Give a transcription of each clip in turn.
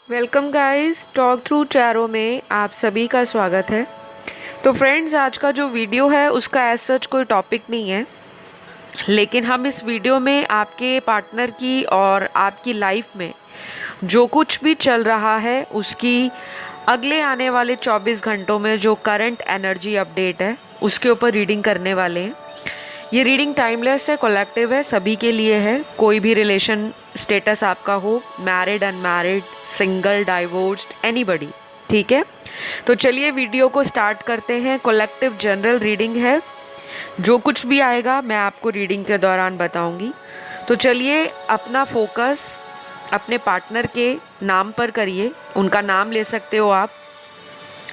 Welcome guys, talk through tarot में आप सभी का स्वागत है। तो फ्रेंड्स, आज का जो वीडियो है उसका एज सच कोई टॉपिक नहीं है, लेकिन हम इस वीडियो में आपके पार्टनर की और आपकी लाइफ में जो कुछ भी चल रहा है उसकी अगले आने वाले 24 घंटों में जो करंट एनर्जी अपडेट है उसके ऊपर रीडिंग करने वाले हैं। ये रीडिंग टाइमलेस है, कलेक्टिव है, सभी के लिए है। कोई भी रिलेशन स्टेटस आपका हो, married, unmarried, single, divorced, anybody, ठीक है। तो चलिए वीडियो को स्टार्ट करते हैं। कलेक्टिव जनरल रीडिंग है, जो कुछ भी आएगा मैं आपको रीडिंग के दौरान बताऊंगी। तो चलिए अपना फोकस अपने पार्टनर के नाम पर करिए, उनका नाम ले सकते हो आप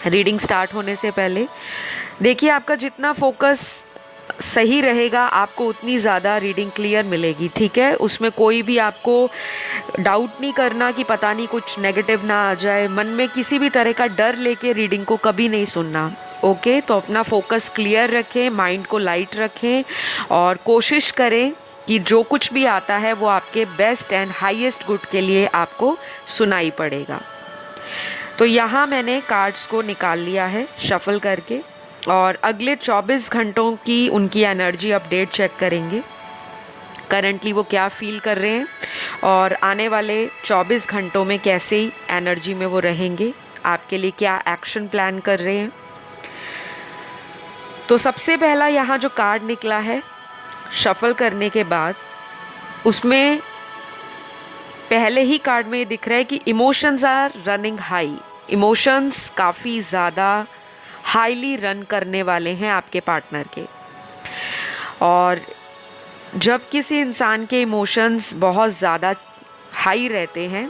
रीडिंग स्टार्ट होने से पहले। देखिए, आपका जितना फोकस सही रहेगा आपको उतनी ज़्यादा रीडिंग क्लियर मिलेगी, ठीक है। उसमें कोई भी आपको डाउट नहीं करना कि पता नहीं कुछ नेगेटिव ना आ जाए। मन में किसी भी तरह का डर लेके रीडिंग को कभी नहीं सुनना, ओके। तो अपना फोकस क्लियर रखें, माइंड को लाइट रखें और कोशिश करें कि जो कुछ भी आता है वो आपके बेस्ट एंड हाईएस्ट गुड के लिए आपको सुनाई पड़ेगा। तो यहाँ मैंने कार्ड्स को निकाल लिया है शफल करके, और अगले 24 घंटों की उनकी एनर्जी अपडेट चेक करेंगे। करंटली वो क्या फील कर रहे हैं और आने वाले 24 घंटों में कैसे एनर्जी में वो रहेंगे, आपके लिए क्या एक्शन प्लान कर रहे हैं। तो सबसे पहला यहाँ जो कार्ड निकला है शफल करने के बाद, उसमें पहले ही कार्ड में ये दिख रहा है कि emotions are running high. Emotions काफ़ी ज़्यादा हाईली रन करने वाले हैं आपके पार्टनर के। और जब किसी इंसान के इमोशंस बहुत ज़्यादा हाई रहते हैं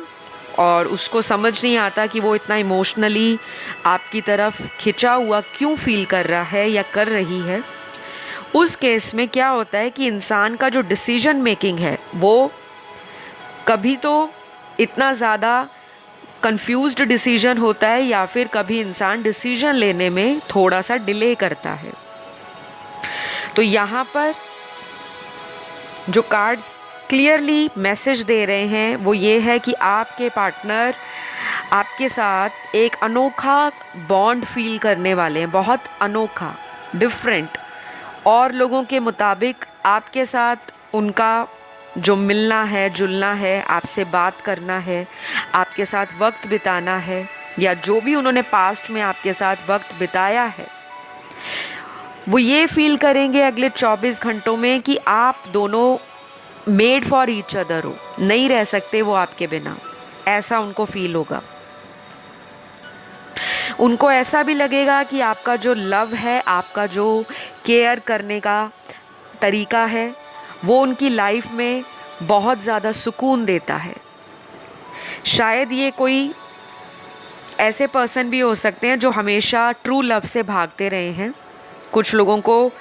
और उसको समझ नहीं आता कि वो इतना इमोशनली आपकी तरफ खिंचा हुआ क्यों फील कर रहा है या कर रही है, उस केस में क्या होता है कि इंसान का जो डिसीजन मेकिंग है वो कभी तो इतना ज़्यादा कंफ्यूज्ड डिसीजन होता है या फिर कभी इंसान डिसीजन लेने में थोड़ा सा डिले करता है। तो यहाँ पर जो कार्ड्स क्लियरली मैसेज दे रहे हैं वो ये है कि आपके पार्टनर आपके साथ एक अनोखा बॉन्ड फील करने वाले हैं, बहुत अनोखा, डिफरेंट। और लोगों के मुताबिक आपके साथ उनका जो मिलना है, जुलना है, आपसे बात करना है, आपके साथ वक्त बिताना है, या जो भी उन्होंने पास्ट में आपके साथ वक्त बिताया है, वो ये फील करेंगे अगले 24 घंटों में कि आप दोनों मेड फॉर ईच अदर हो, नहीं रह सकते वो आपके बिना, ऐसा उनको फील होगा। उनको ऐसा भी लगेगा कि आपका जो लव है, आपका जो केयर करने का तरीका है, वो उनकी लाइफ में बहुत ज़्यादा सुकून देता है। शायद ये कोई ऐसे पर्सन भी हो सकते हैं जो हमेशा ट्रू लव से भागते रहे हैं। कुछ लोगों को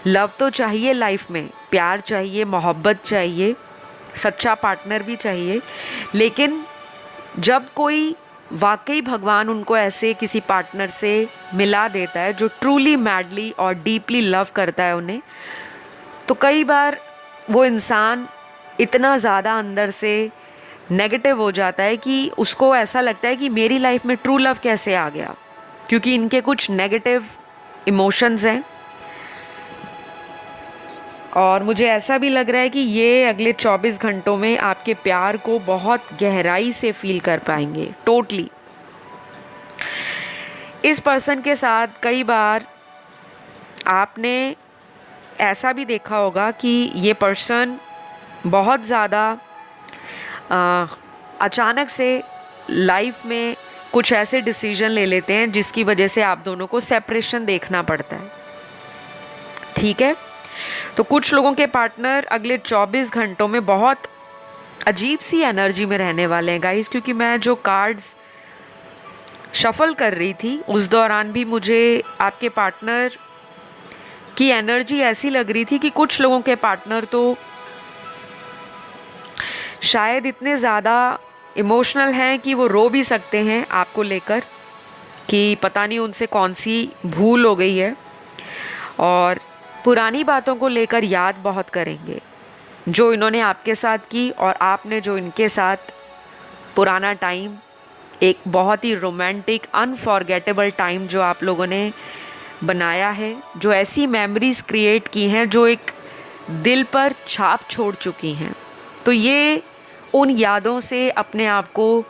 लव तो चाहिए, लाइफ में प्यार चाहिए, मोहब्बत चाहिए, सच्चा पार्टनर भी चाहिए, लेकिन जब कोई वाकई भगवान उनको ऐसे किसी पार्टनर से मिला देता है जो ट्रूली, मैडली और डीपली लव करता है उन्हें, तो कई बार वो इंसान इतना ज़्यादा अंदर से नेगेटिव हो जाता है कि उसको ऐसा लगता है कि मेरी लाइफ में ट्रू लव कैसे आ गया, क्योंकि इनके कुछ नेगेटिव इमोशंस हैं। और मुझे ऐसा भी लग रहा है कि ये अगले 24 घंटों में आपके प्यार को बहुत गहराई से फील कर पाएंगे, टोटली। इस पर्सन के साथ कई बार आपने ऐसा भी देखा होगा कि ये पर्सन बहुत ज़्यादा अचानक से लाइफ में कुछ ऐसे डिसीजन ले लेते हैं जिसकी वजह से आप दोनों को सेपरेशन देखना पड़ता है, ठीक है। तो कुछ लोगों के पार्टनर अगले 24 घंटों में बहुत अजीब सी एनर्जी में रहने वाले हैं गाइस, क्योंकि मैं जो कार्ड्स शफल कर रही थी उस दौरान भी मुझे आपके पार्टनर की एनर्जी ऐसी लग रही थी कि कुछ लोगों के पार्टनर तो शायद इतने ज़्यादा इमोशनल हैं कि वो रो भी सकते हैं आपको लेकर, कि पता नहीं उनसे कौन सी भूल हो गई है, और पुरानी बातों को लेकर याद बहुत करेंगे जो इन्होंने आपके साथ की और आपने जो इनके साथ पुराना टाइम, एक बहुत ही रोमांटिक अनफॉरगेटेबल टाइम जो आप लोगों ने बनाया है, जो ऐसी मेमोरीज क्रिएट की हैं जो एक दिल पर छाप छोड़ चुकी हैं। तो ये उन यादों से अपने आप को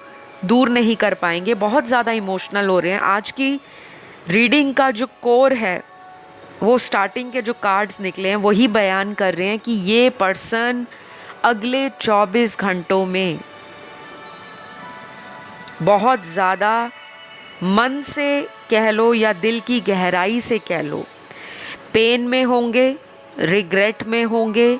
दूर नहीं कर पाएंगे। बहुत ज़्यादा इमोशनल हो रहे हैं। आज की रीडिंग का जो कोर है, वो स्टार्टिंग के जो कार्ड्स निकले हैं वही बयान कर रहे हैं कि ये पर्सन अगले 24 घंटों में बहुत ज़्यादा मन से कह लो या दिल की गहराई से कह लो, पेन में होंगे, रिग्रेट में होंगे।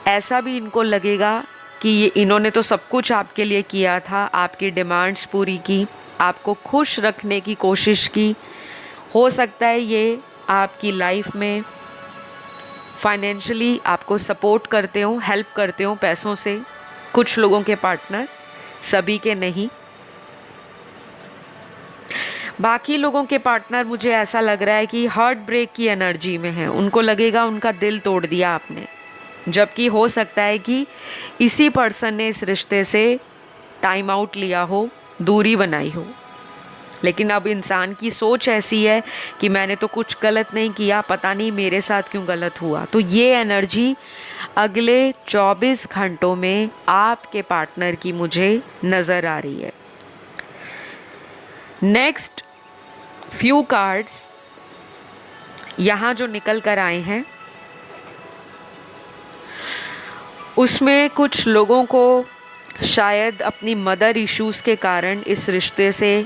ऐसा भी इनको लगेगा कि ये इन्होंने तो सब कुछ आपके लिए किया था, आपकी डिमांड्स पूरी की, आपको खुश रखने की कोशिश की। हो सकता है ये आपकी लाइफ में फाइनेंशियली आपको सपोर्ट करते हो, हेल्प करते हो पैसों से। कुछ लोगों के पार्टनर, सभी के नहीं। बाकी लोगों के पार्टनर मुझे ऐसा लग रहा है कि हार्ट ब्रेक की एनर्जी में है। उनको लगेगा उनका दिल तोड़ दिया आपने, जबकि हो सकता है कि इसी पर्सन ने इस रिश्ते से टाइम आउट लिया हो, दूरी बनाई हो। लेकिन अब इंसान की सोच ऐसी है कि मैंने तो कुछ गलत नहीं किया, पता नहीं मेरे साथ क्यों गलत हुआ। तो ये एनर्जी अगले 24 घंटों में आपके पार्टनर की मुझे नज़र आ रही है। नेक्स्ट फ्यू कार्ड्स यहाँ जो निकल कर आए हैं, उसमें कुछ लोगों को शायद अपनी मदर इश्यूज़ के कारण इस रिश्ते से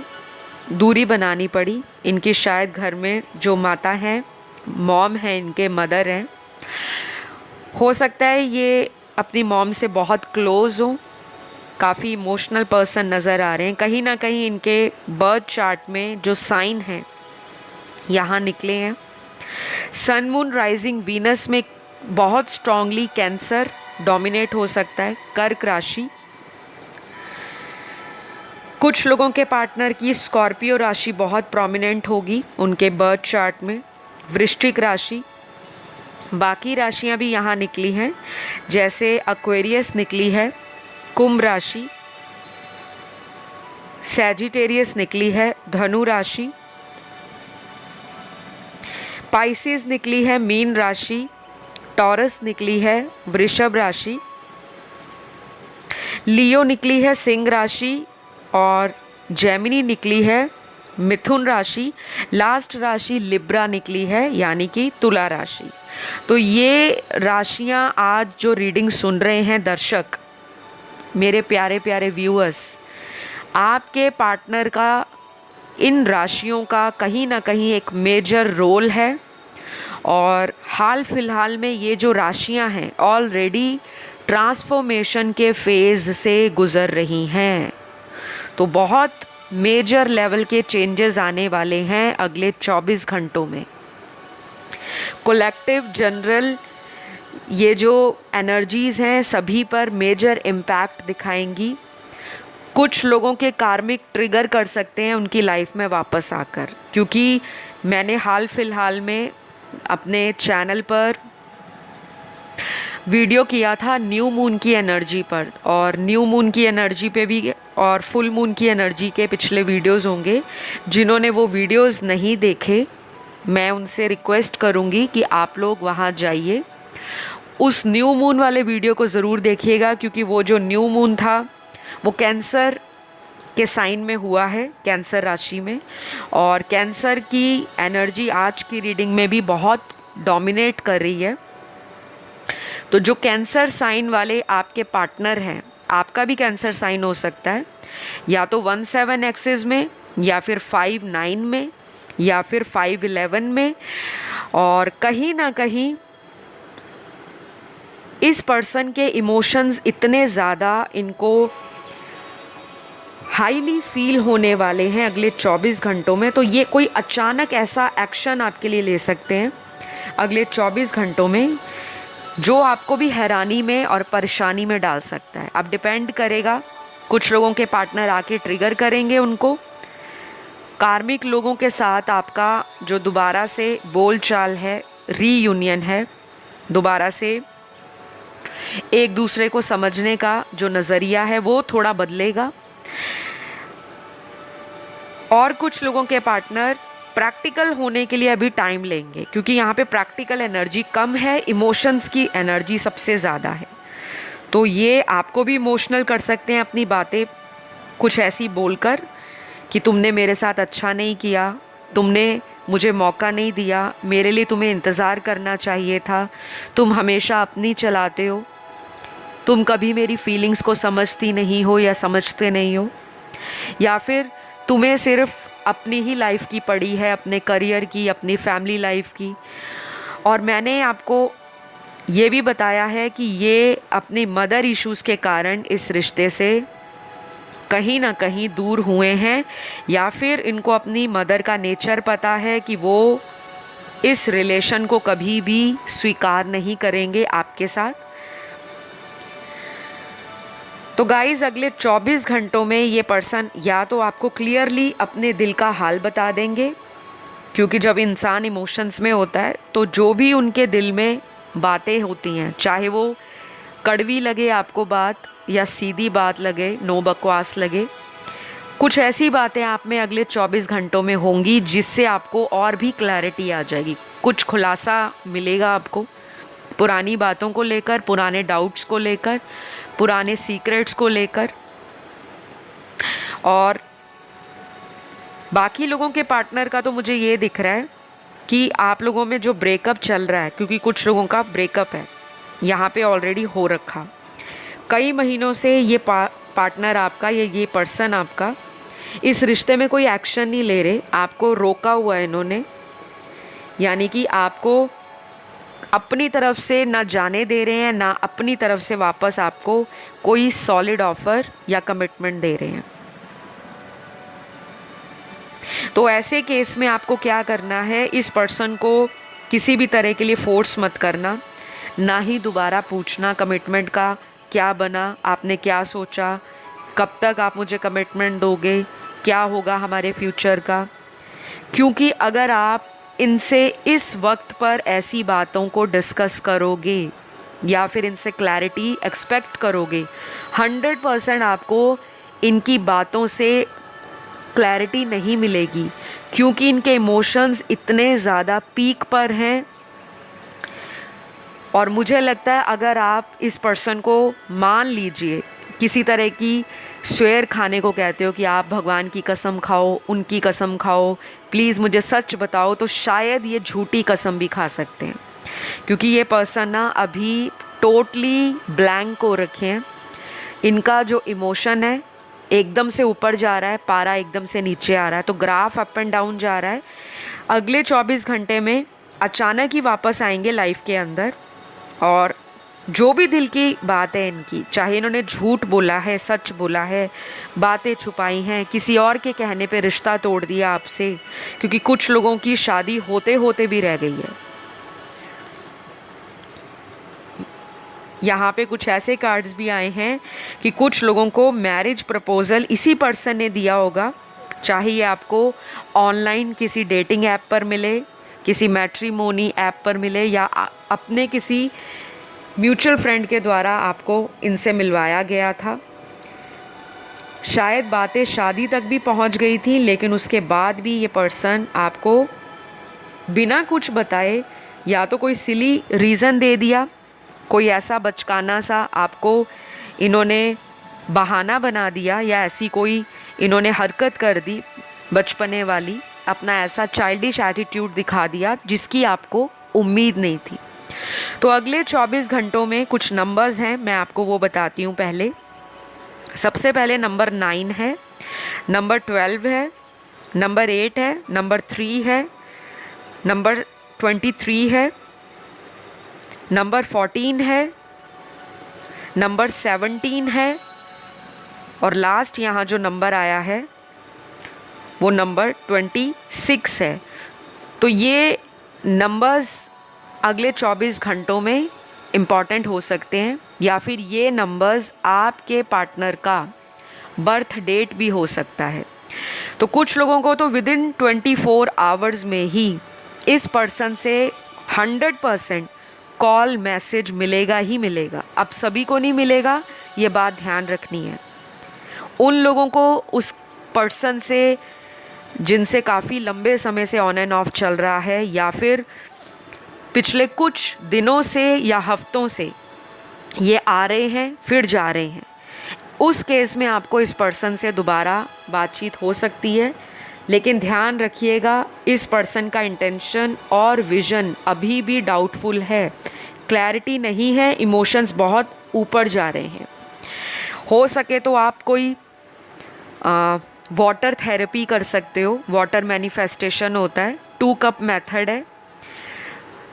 दूरी बनानी पड़ी। इनकी शायद घर में जो माता हैं, मॉम हैं, इनके मदर हैं, हो सकता है ये अपनी मॉम से बहुत क्लोज़ हो। काफ़ी इमोशनल पर्सन नज़र आ रहे हैं। कहीं ना कहीं इनके बर्थ चार्ट में जो साइन हैं यहाँ निकले हैं। सन, मून, राइजिंग, वीनस में बहुत स्ट्रांगली कैंसर डोमिनेट हो सकता है। कर्क राशि, कुछ लोगों के पार्टनर की स्कॉर्पियो राशि बहुत प्रोमिनेंट होगी उनके बर्थ चार्ट में। वृश्चिक राशि, बाकी राशियां भी यहाँ निकली हैं, जैसे एक्वेरियस निकली है, कुंभ राशि, सैजिटेरियस निकली है, धनु राशि, पाइसेस निकली है, मीन राशि, टॉरस निकली है, वृषभ राशि, लियो निकली है, सिंह राशि, और जेमिनी निकली है, मिथुन राशि। लास्ट राशि लिब्रा निकली है, यानी कि तुला राशि। तो ये राशियां आज जो रीडिंग सुन रहे हैं दर्शक, मेरे प्यारे प्यारे व्यूअर्स, आपके पार्टनर का इन राशियों का कहीं ना कहीं एक मेजर रोल है। और हाल फिलहाल में ये जो राशियां हैं ऑलरेडी ट्रांसफॉर्मेशन के फेज़ से गुज़र रही हैं। तो बहुत मेजर लेवल के चेंजेस आने वाले हैं अगले 24 घंटों में। कलेक्टिव जनरल ये जो एनर्जीज़ हैं सभी पर मेजर इम्पैक्ट दिखाएंगी। कुछ लोगों के कार्मिक ट्रिगर कर सकते हैं उनकी लाइफ में वापस आकर, क्योंकि मैंने हाल फिलहाल में अपने चैनल पर वीडियो किया था न्यू मून की एनर्जी पर, और न्यू मून की एनर्जी पे भी और फुल मून की एनर्जी के पिछले वीडियोस होंगे। जिन्होंने वो वीडियोस नहीं देखे, मैं उनसे रिक्वेस्ट करूँगी कि आप लोग वहाँ जाइए, उस न्यू मून वाले वीडियो को ज़रूर देखिएगा, क्योंकि वो जो न्यू मून था वो कैंसर के साइन में हुआ है, कैंसर राशि में। और कैंसर की एनर्जी आज की रीडिंग में भी बहुत डोमिनेट कर रही है। तो जो कैंसर साइन वाले आपके पार्टनर हैं, आपका भी कैंसर साइन हो सकता है, या तो 17 एक्सिस में, या फिर 5-9 में, या फिर 5-11 में। और कहीं ना कहीं इस पर्सन के इमोशंस इतने ज़्यादा इनको हाईली फील होने वाले हैं अगले 24 घंटों में। तो ये कोई अचानक ऐसा एक्शन आपके लिए ले सकते हैं अगले 24 घंटों में, जो आपको भी हैरानी में और परेशानी में डाल सकता है। अब डिपेंड करेगा, कुछ लोगों के पार्टनर आके ट्रिगर करेंगे उनको। कार्मिक लोगों के साथ आपका जो दोबारा से बोलचाल है, रीयूनियन है, दोबारा से एक दूसरे को समझने का जो नज़रिया है वो थोड़ा बदलेगा। और कुछ लोगों के पार्टनर प्रैक्टिकल होने के लिए अभी टाइम लेंगे, क्योंकि यहाँ पे प्रैक्टिकल एनर्जी कम है, इमोशंस की एनर्जी सबसे ज़्यादा है। तो ये आपको भी इमोशनल कर सकते हैं अपनी बातें कुछ ऐसी बोलकर कि तुमने मेरे साथ अच्छा नहीं किया, तुमने मुझे मौका नहीं दिया, मेरे लिए तुम्हें इंतज़ार करना चाहिए था, तुम हमेशा अपनी चलाते हो, तुम कभी मेरी फीलिंग्स को समझती नहीं हो या समझते नहीं हो, या फिर तुम्हें सिर्फ अपनी ही लाइफ की पड़ी है, अपने करियर की, अपनी फैमिली लाइफ की। और मैंने आपको ये भी बताया है कि ये अपनी मदर इश्यूज़ के कारण इस रिश्ते से कहीं ना कहीं दूर हुए हैं, या फिर इनको अपनी मदर का नेचर पता है कि वो इस रिलेशन को कभी भी स्वीकार नहीं करेंगे आपके साथ। तो गाइज़, अगले 24 घंटों में ये पर्सन या तो आपको क्लियरली अपने दिल का हाल बता देंगे, क्योंकि जब इंसान इमोशंस में होता है तो जो भी उनके दिल में बातें होती हैं, चाहे वो कड़वी लगे आपको बात या सीधी बात लगे, नो बकवास लगे, कुछ ऐसी बातें आप में अगले 24 घंटों में होंगी जिससे आपको और भी क्लैरिटी आ जाएगी, कुछ खुलासा मिलेगा आपको पुरानी बातों को लेकर, पुराने डाउट्स को लेकर, पुराने सीक्रेट्स को लेकर। और बाकी लोगों के पार्टनर का तो मुझे ये दिख रहा है कि आप लोगों में जो ब्रेकअप चल रहा है, क्योंकि कुछ लोगों का ब्रेकअप है यहाँ पे ऑलरेडी हो रखा, कई महीनों से ये पार्टनर आपका, ये पर्सन आपका इस रिश्ते में कोई एक्शन नहीं ले रहे, आपको रोका हुआ है इन्होंने, यानी कि आपको अपनी तरफ से ना जाने दे रहे हैं, ना अपनी तरफ से वापस आपको कोई सॉलिड ऑफर या कमिटमेंट दे रहे हैं। तो ऐसे केस में आपको क्या करना है, इस पर्सन को किसी भी तरह के लिए फोर्स मत करना, ना ही दोबारा पूछना कमिटमेंट का क्या बना, आपने क्या सोचा, कब तक आप मुझे कमिटमेंट दोगे, क्या होगा हमारे फ्यूचर का। क्योंकि अगर आप इनसे इस वक्त पर ऐसी बातों को डिस्कस करोगे या फिर इनसे क्लैरिटी एक्सपेक्ट करोगे, 100% आपको इनकी बातों से क्लैरिटी नहीं मिलेगी, क्योंकि इनके इमोशंस इतने ज़्यादा पीक पर हैं। और मुझे लगता है अगर आप इस पर्सन को मान लीजिए, किसी तरह की शेर खाने को कहते हो कि आप भगवान की कसम खाओ, उनकी कसम खाओ, प्लीज़ मुझे सच बताओ, तो शायद ये झूठी कसम भी खा सकते हैं, क्योंकि ये पर्सन ना अभी टोटली ब्लैंक हो रखे हैं। इनका जो इमोशन है एकदम से ऊपर जा रहा है, पारा एकदम से नीचे आ रहा है, तो ग्राफ अप एंड डाउन जा रहा है। अगले 24 घंटे में अचानक ही वापस आएंगे लाइफ के अंदर, और जो भी दिल की बात है इनकी, चाहे इन्होंने झूठ बोला है, सच बोला है, बातें छुपाई हैं, किसी और के कहने पे रिश्ता तोड़ दिया आपसे, क्योंकि कुछ लोगों की शादी होते होते भी रह गई है। यहाँ पे कुछ ऐसे कार्ड्स भी आए हैं कि कुछ लोगों को मैरिज प्रपोजल इसी पर्सन ने दिया होगा, चाहे ये आपको ऑनलाइन किसी डेटिंग ऐप पर मिले, किसी मैट्रिमोनी ऐप पर मिले, या अपने किसी म्यूचुअल फ्रेंड के द्वारा आपको इनसे मिलवाया गया था। शायद बातें शादी तक भी पहुंच गई थी, लेकिन उसके बाद भी ये पर्सन आपको बिना कुछ बताए या तो कोई सिली रीज़न दे दिया, कोई ऐसा बचकाना सा आपको इन्होंने बहाना बना दिया, या ऐसी कोई इन्होंने हरकत कर दी बचपने वाली, अपना ऐसा चाइल्डिश एटीट्यूड दिखा दिया जिसकी आपको उम्मीद नहीं थी। तो अगले 24 घंटों में कुछ नंबर्स हैं, मैं आपको वो बताती हूँ। पहले सबसे पहले नंबर 9 है, नंबर 12 है, नंबर 8 है, नंबर 3 है, नंबर 23 है, नंबर 14 है, नंबर 17 है, और लास्ट यहाँ जो नंबर आया है वो नंबर 26 है। तो ये नंबर्स अगले 24 घंटों में इम्पॉर्टेंट हो सकते हैं, या फिर ये नंबर्स आपके पार्टनर का बर्थ डेट भी हो सकता है। तो कुछ लोगों को तो विदिन 24 आवर्स में ही इस पर्सन से 100% कॉल मैसेज मिलेगा ही मिलेगा। अब सभी को नहीं मिलेगा, ये बात ध्यान रखनी है। उन लोगों को उस पर्सन से जिनसे काफ़ी लंबे समय से ऑन एंड ऑफ चल रहा है, या फिर पिछले कुछ दिनों से या हफ्तों से ये आ रहे हैं फिर जा रहे हैं, उस केस में आपको इस पर्सन से दोबारा बातचीत हो सकती है। लेकिन ध्यान रखिएगा, इस पर्सन का इंटेंशन और विज़न अभी भी डाउटफुल है, क्लैरिटी नहीं है, इमोशंस बहुत ऊपर जा रहे हैं। हो सके तो आप कोई वाटर थेरेपी कर सकते हो। वाटर मैनिफेस्टेशन होता है, 2 कप मेथड है।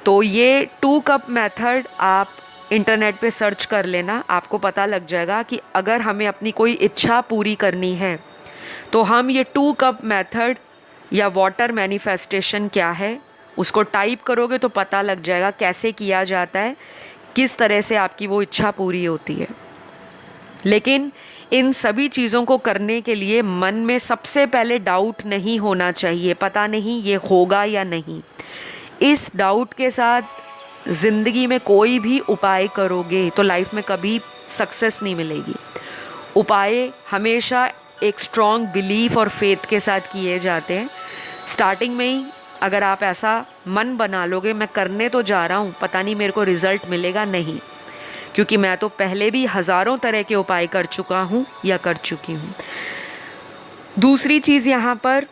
तो ये 2 कप मेथड आप इंटरनेट पे सर्च कर लेना, आपको पता लग जाएगा कि अगर हमें अपनी कोई इच्छा पूरी करनी है तो हम ये 2 कप मेथड या वाटर मैनिफेस्टेशन क्या है उसको टाइप करोगे तो पता लग जाएगा कैसे किया जाता है, किस तरह से आपकी वो इच्छा पूरी होती है। लेकिन इन सभी चीज़ों को करने के लिए मन में सबसे पहले डाउट नहीं होना चाहिए, पता नहीं ये होगा या नहीं। इस डाउट के साथ ज़िंदगी में कोई भी उपाय करोगे तो लाइफ में कभी सक्सेस नहीं मिलेगी। उपाय हमेशा एक स्ट्रॉन्ग बिलीफ और फेथ के साथ किए जाते हैं। स्टार्टिंग में ही अगर आप ऐसा मन बना लोगे, मैं करने तो जा रहा हूँ, पता नहीं मेरे को रिज़ल्ट मिलेगा, नहीं, क्योंकि मैं तो पहले भी हज़ारों तरह के उपाय कर चुका हूँ या कर चुकी हूँ। दूसरी चीज़ यहाँ पर,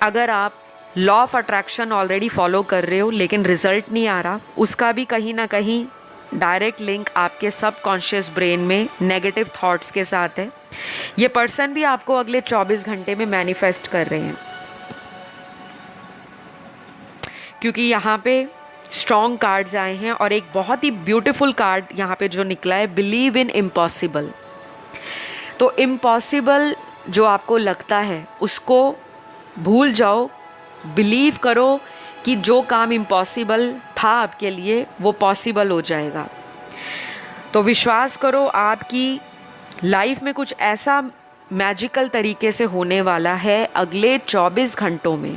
अगर आप law of attraction already follow कर रहे हो लेकिन रिज़ल्ट नहीं आ रहा, उसका भी कहीं ना कहीं डायरेक्ट लिंक आपके सबकॉन्शियस ब्रेन में नेगेटिव थॉट्स के साथ है। ये पर्सन भी आपको अगले 24 घंटे में मैनिफेस्ट कर रहे हैं, क्योंकि यहाँ पे स्ट्रॉन्ग कार्ड्स आए हैं और एक बहुत ही ब्यूटीफुल कार्ड यहाँ पे जो निकला है, बिलीव इन इम्पॉसिबल। तो इम्पॉसिबल जो आपको लगता है उसको भूल जाओ, बिलीव करो कि जो काम इम्पॉसिबल था आपके लिए वो पॉसिबल हो जाएगा। तो विश्वास करो, आपकी लाइफ में कुछ ऐसा मैजिकल तरीके से होने वाला है अगले 24 घंटों में।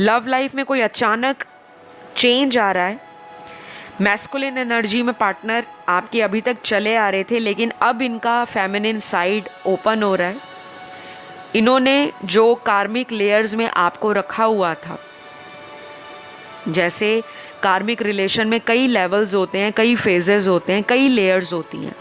लव लाइफ में कोई अचानक चेंज आ रहा है। मैस्कुलिन एनर्जी में पार्टनर आपके अभी तक चले आ रहे थे, लेकिन अब इनका फेमिनिन साइड ओपन हो रहा है। इन्होंने जो कार्मिक लेयर्स में आपको रखा हुआ था, जैसे कार्मिक रिलेशन में कई लेवल्स होते हैं, कई फेजेस होते हैं, कई लेयर्स होती हैं,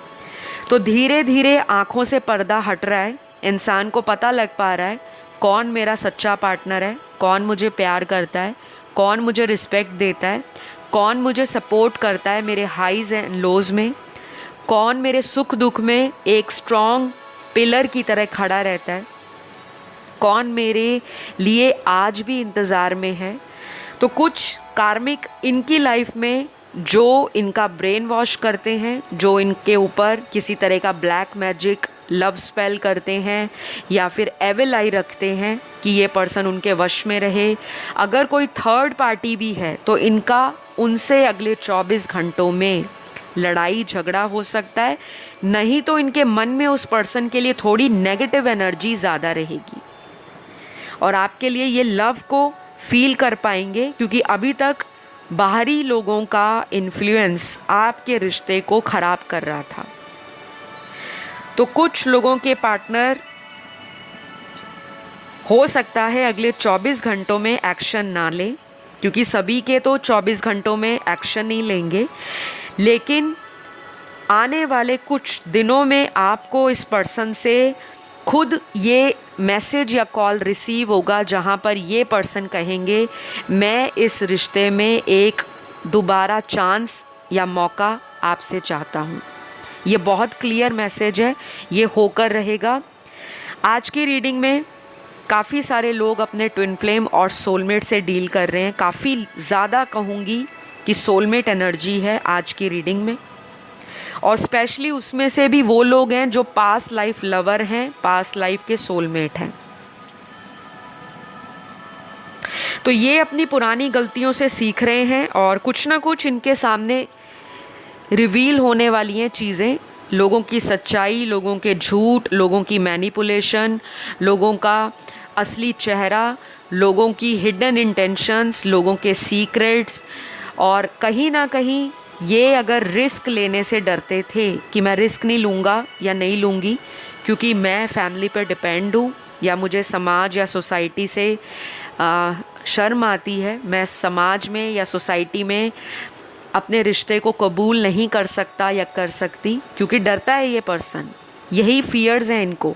तो धीरे धीरे आँखों से पर्दा हट रहा है। इंसान को पता लग पा रहा है कौन मेरा सच्चा पार्टनर है, कौन मुझे प्यार करता है, कौन मुझे रिस्पेक्ट देता है, कौन मुझे सपोर्ट करता है मेरे हाईज़ एंड लोज़ में, कौन मेरे सुख दुख में एक स्ट्रॉन्ग पिलर की तरह खड़ा रहता है, कौन मेरे लिए आज भी इंतज़ार में है। तो कुछ कार्मिक इनकी लाइफ में जो इनका ब्रेन वॉश करते हैं, जो इनके ऊपर किसी तरह का ब्लैक मैजिक लव स्पेल करते हैं या फिर एविल आई रखते हैं कि ये पर्सन उनके वश में रहे। अगर कोई थर्ड पार्टी भी है तो इनका उनसे अगले 24 घंटों में लड़ाई झगड़ा हो सकता है, नहीं तो इनके मन में उस पर्सन के लिए थोड़ी नेगेटिव एनर्जी ज़्यादा रहेगी और आपके लिए ये लव को फील कर पाएंगे, क्योंकि अभी तक बाहरी लोगों का इन्फ्लुएंस आपके रिश्ते को ख़राब कर रहा था। तो कुछ लोगों के पार्टनर हो सकता है अगले 24 घंटों में एक्शन ना लें, क्योंकि सभी के तो 24 घंटों में एक्शन नहीं लेंगे, लेकिन आने वाले कुछ दिनों में आपको इस पर्सन से खुद ये मैसेज या कॉल रिसीव होगा जहाँ पर ये पर्सन कहेंगे मैं इस रिश्ते में एक दोबारा चांस या मौका आपसे चाहता हूँ। ये बहुत क्लियर मैसेज है, ये होकर रहेगा। आज की रीडिंग में काफ़ी सारे लोग अपने ट्विन फ्लेम और सोलमेट से डील कर रहे हैं। काफ़ी ज़्यादा कहूँगी कि सोलमेट एनर्जी है आज की रीडिंग में, और स्पेशली उसमें से भी वो लोग हैं जो पास्ट लाइफ लवर हैं, पास्ट लाइफ के सोलमेट हैं। तो ये अपनी पुरानी गलतियों से सीख रहे हैं और कुछ ना कुछ इनके सामने रिवील होने वाली हैं चीज़ें, लोगों की सच्चाई, लोगों के झूठ, लोगों की मैनिपुलेशन, लोगों का असली चेहरा, लोगों की हिडन इंटेंशंस, लोगों के सीक्रेट्स। और कहीं ना कहीं ये अगर रिस्क लेने से डरते थे कि मैं रिस्क नहीं लूँगा या नहीं लूँगी क्योंकि मैं फैमिली पर डिपेंड हूँ, या मुझे समाज या सोसाइटी से शर्म आती है, मैं समाज में या सोसाइटी में अपने रिश्ते को कबूल नहीं कर सकता या कर सकती, क्योंकि डरता है ये पर्सन। यही फियर्स हैं इनको,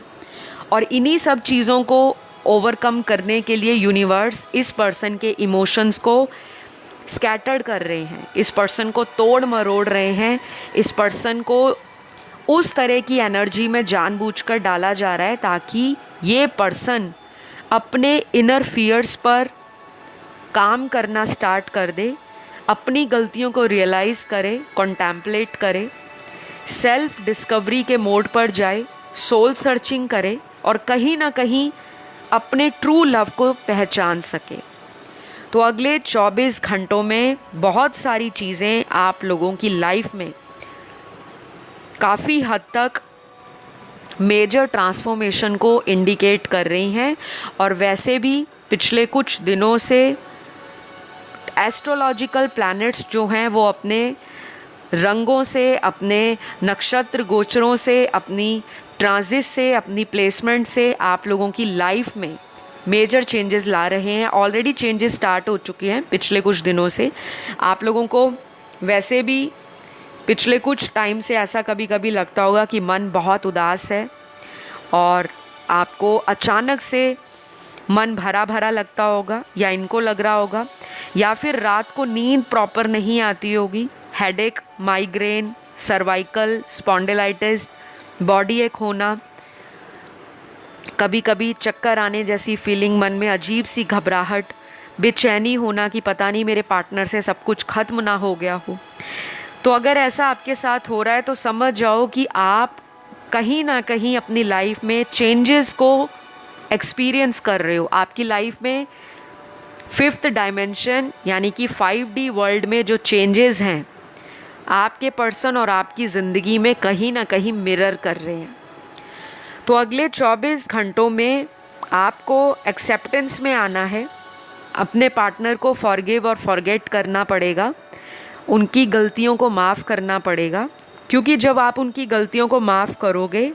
और इन्हीं सब चीज़ों को ओवरकम करने के लिए यूनिवर्स इस पर्सन के इमोशंस को स्कैटर्ड कर रहे हैं, इस पर्सन को तोड़ मरोड़ रहे हैं, इस पर्सन को उस तरह की एनर्जी में जानबूझकर डाला जा रहा है ताकि ये पर्सन अपने इनर फियर्स पर काम करना स्टार्ट कर दे, अपनी गलतियों को रियलाइज़ करे, कॉन्टेम्पलेट करे, सेल्फ डिस्कवरी के मोड पर जाए, सोल सर्चिंग करे और कहीं ना कहीं अपने ट्रू लव को पहचान सके। तो अगले 24 घंटों में बहुत सारी चीज़ें आप लोगों की लाइफ में काफ़ी हद तक मेजर ट्रांसफॉर्मेशन को इंडिकेट कर रही हैं। और वैसे भी पिछले कुछ दिनों से एस्ट्रोलॉजिकल प्लैनेट्स जो हैं वो अपने रंगों से, अपने नक्षत्र गोचरों से, अपनी ट्रांजिट से, अपनी प्लेसमेंट से आप लोगों की लाइफ में मेजर चेंजेस ला रहे हैं। ऑलरेडी चेंजेस स्टार्ट हो चुके हैं पिछले कुछ दिनों से। आप लोगों को वैसे भी पिछले कुछ टाइम से ऐसा कभी कभी लगता होगा कि मन बहुत उदास है और आपको अचानक से मन भरा भरा लगता होगा, या इनको लग रहा होगा, या फिर रात को नींद प्रॉपर नहीं आती होगी, headache, migraine, cervical, spondylitis, body एक होना, कभी कभी चक्कर आने जैसी फीलिंग, मन में अजीब सी घबराहट, बेचैनी होना कि पता नहीं मेरे पार्टनर से सब कुछ ख़त्म ना हो गया हो। तो अगर ऐसा आपके साथ हो रहा है तो समझ जाओ कि आप कहीं ना कहीं अपनी लाइफ में चेंजेस को एक्सपीरियंस कर रहे हो। आपकी लाइफ में 5th डायमेंशन यानी कि 5D वर्ल्ड में जो चेंजेस हैं आपके पर्सन और आपकी ज़िंदगी में कहीं ना कहीं मिरर कर रहे हैं। तो अगले 24 घंटों में आपको एक्सेप्टेंस में आना है, अपने पार्टनर को फॉरगिव और फॉरगेट करना पड़ेगा, उनकी गलतियों को माफ़ करना पड़ेगा, क्योंकि जब आप उनकी गलतियों को माफ़ करोगे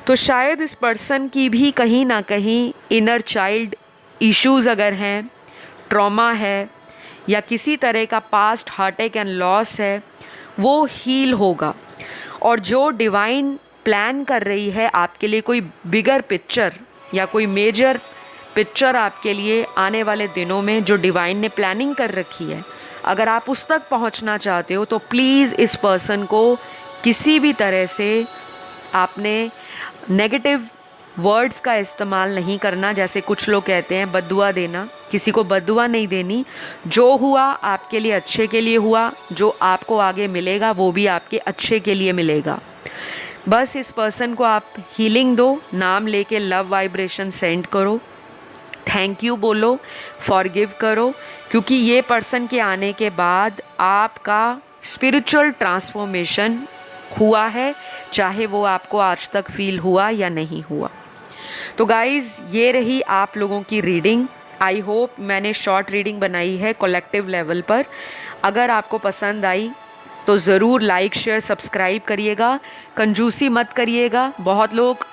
तो शायद इस पर्सन की भी कहीं ना कहीं इनर चाइल्ड इश्यूज़ अगर हैं, ट्रॉमा है या किसी तरह का पास्ट हार्टेक एंड लॉस है, वो हील होगा। और जो डिवाइन प्लान कर रही है आपके लिए कोई बिगर पिक्चर या कोई मेजर पिक्चर आपके लिए आने वाले दिनों में जो डिवाइन ने प्लानिंग कर रखी है, अगर आप उस तक पहुंचना चाहते हो तो प्लीज़ इस पर्सन को किसी भी तरह से आपने नेगेटिव वर्ड्स का इस्तेमाल नहीं करना। जैसे कुछ लोग कहते हैं बद्दुआ देना, किसी को बद्दुआ नहीं देनी। जो हुआ आपके लिए अच्छे के लिए हुआ, जो आपको आगे मिलेगा वो भी आपके अच्छे के लिए मिलेगा। बस इस पर्सन को आप हीलिंग दो, नाम लेके लव वाइब्रेशन सेंड करो, थैंक यू बोलो, फॉरगिव करो, क्योंकि ये पर्सन के आने के बाद आपका स्पिरिचुअल ट्रांसफॉर्मेशन हुआ है, चाहे वो आपको आज तक फील हुआ या नहीं हुआ। तो गाइज़, ये रही आप लोगों की रीडिंग। आई होप मैंने शॉर्ट रीडिंग बनाई है कलेक्टिव लेवल पर। अगर आपको पसंद आई तो ज़रूर लाइक, शेयर, सब्सक्राइब करिएगा, कंजूसी मत करिएगा। बहुत लोग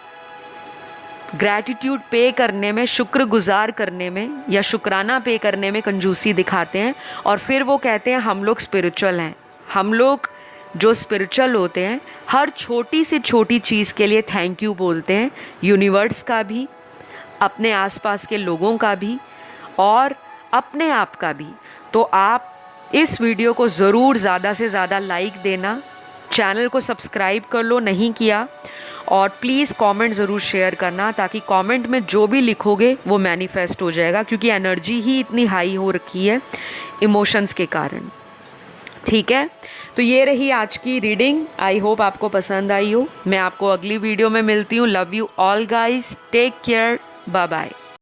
ग्रैटिट्यूड पे करने में, शुक्रगुजार करने में या शुक्राना पे करने में कंजूसी दिखाते हैं और फिर वो कहते हैं हम लोग स्पिरिचुअल हैं। हम लोग जो स्पिरिचुअल होते हैं हर छोटी से छोटी चीज़ के लिए थैंक यू बोलते हैं, यूनिवर्स का भी, अपने आसपास के लोगों का भी और अपने आप का भी। तो आप इस वीडियो को ज़रूर ज़्यादा से ज़्यादा लाइक देना, चैनल को सब्सक्राइब कर लो नहीं किया, और प्लीज़ कमेंट ज़रूर शेयर करना, ताकि कमेंट में जो भी लिखोगे वो मैनिफेस्ट हो जाएगा, क्योंकि एनर्जी ही इतनी हाई हो रखी है इमोशंस के कारण। ठीक है, तो ये रही आज की रीडिंग। आई होप आपको पसंद आई हो। मैं आपको अगली वीडियो में मिलती हूँ। Love you all guys, take care, bye bye.